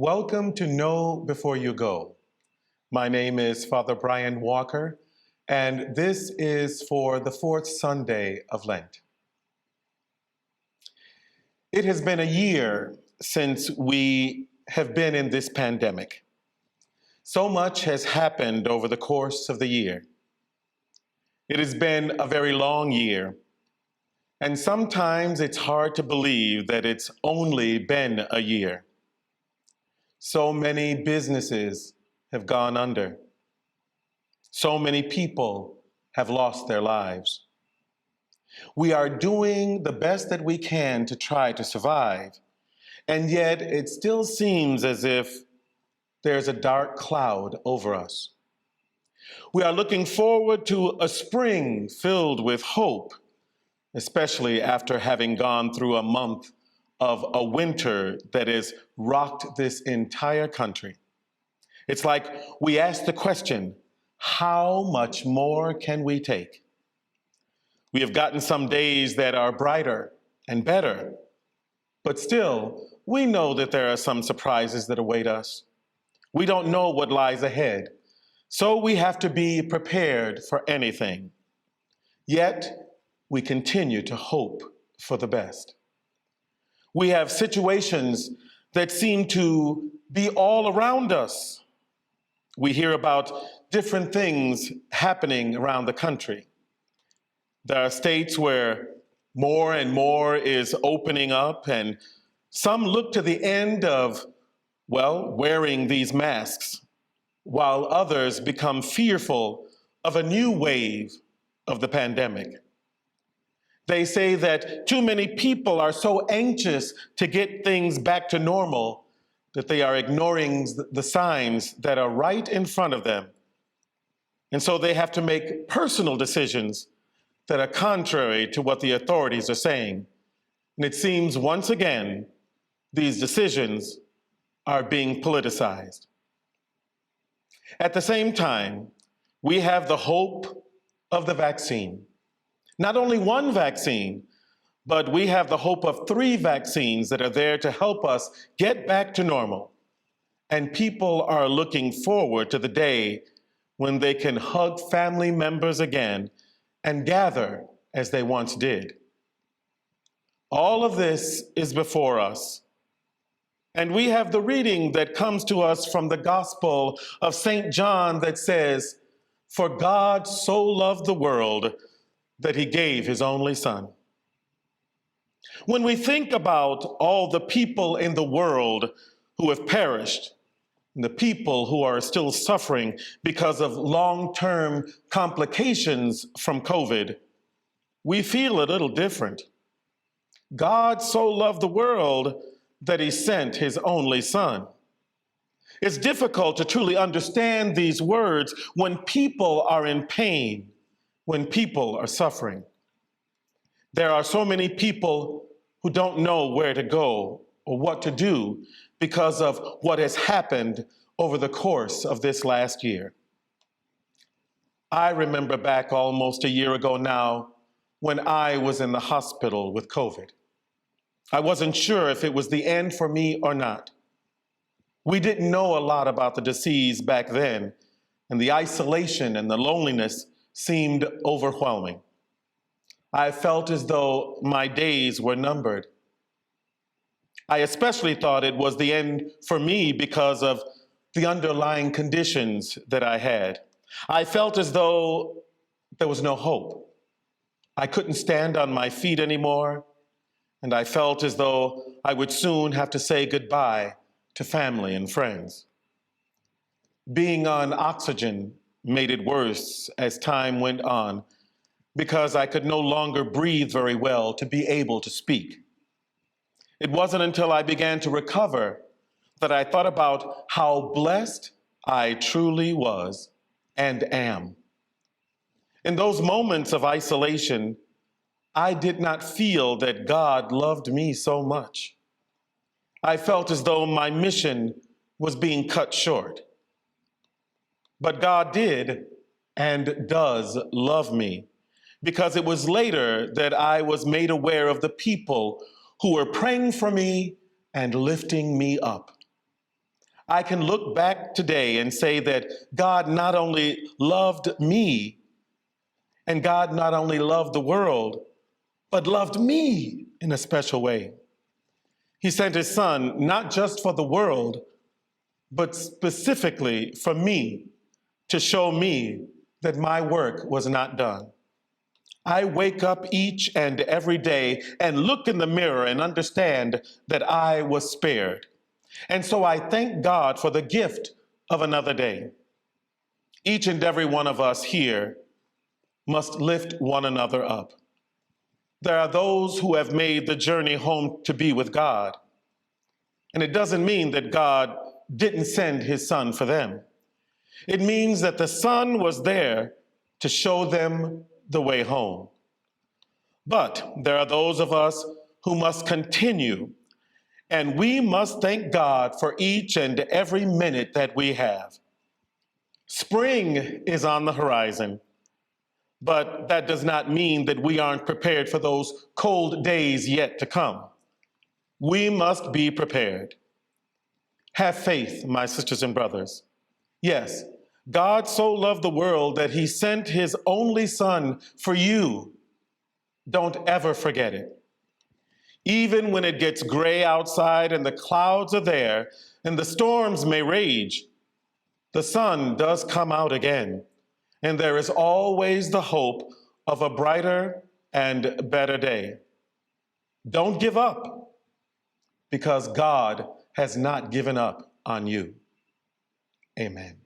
Welcome to Know Before You Go. My name is Father Brian Walker, and this is for the Fourth Sunday of Lent. It has been a year since we have been in this pandemic. So much has happened over the course of the year. It has been a very long year, and sometimes it's hard to believe that it's only been a year. So many businesses have gone under. So many people have lost their lives. We are doing the best that we can to try to survive, and yet it still seems as if there's a dark cloud over us. We are looking forward to a spring filled with hope, especially after having gone through a month of a winter that has rocked this entire country. It's like we ask the question, how much more can we take? We have gotten some days that are brighter and better, but still, we know that there are some surprises that await us. We don't know what lies ahead, so we have to be prepared for anything. Yet, we continue to hope for the best. We have situations that seem to be all around us. We hear about different things happening around the country. There are states where more and more is opening up, and some look to the end of, wearing these masks, while others become fearful of a new wave of the pandemic. They say that too many people are so anxious to get things back to normal that they are ignoring the signs that are right in front of them. And so they have to make personal decisions that are contrary to what the authorities are saying. And it seems once again, these decisions are being politicized. At the same time, we have the hope of the vaccine. Not only one vaccine, but we have the hope of 3 vaccines that are there to help us get back to normal. And people are looking forward to the day when they can hug family members again and gather as they once did. All of this is before us. And we have the reading that comes to us from the Gospel of St. John that says, "For God so loved the world that he gave his only Son." When we think about all the people in the world who have perished, and the people who are still suffering because of long-term complications from COVID, we feel a little different. God so loved the world that he sent his only Son. It's difficult to truly understand these words when people are in pain, when people are suffering. There are so many people who don't know where to go or what to do because of what has happened over the course of this last year. I remember back almost a year ago now when I was in the hospital with COVID. I wasn't sure if it was the end for me or not. We didn't know a lot about the disease back then, and the isolation and the loneliness seemed overwhelming. I felt as though my days were numbered. I especially thought it was the end for me because of the underlying conditions that I had. I felt as though there was no hope. I couldn't stand on my feet anymore, and I felt as though I would soon have to say goodbye to family and friends. Being on oxygen made it worse as time went on because I could no longer breathe very well to be able to speak. It wasn't until I began to recover that I thought about how blessed I truly was and am. In those moments of isolation, I did not feel that God loved me so much. I felt as though my mission was being cut short. But God did and does love me, because it was later that I was made aware of the people who were praying for me and lifting me up. I can look back today and say that God not only loved me, and God not only loved the world, but loved me in a special way. He sent his son not just for the world, but specifically for me, to show me that my work was not done. I wake up each and every day and look in the mirror and understand that I was spared. And so I thank God for the gift of another day. Each and every one of us here must lift one another up. There are those who have made the journey home to be with God. And it doesn't mean that God didn't send his son for them. It means that the son was there to show them the way home. But there are those of us who must continue, and we must thank God for each and every minute that we have. Spring is on the horizon, but that does not mean that we aren't prepared for those cold days yet to come. We must be prepared. Have faith, my sisters and brothers. Yes, God so loved the world that he sent his only son for you. Don't ever forget it. Even when it gets gray outside and the clouds are there and the storms may rage, the sun does come out again, and there is always the hope of a brighter and better day. Don't give up, because God has not given up on you. Amen.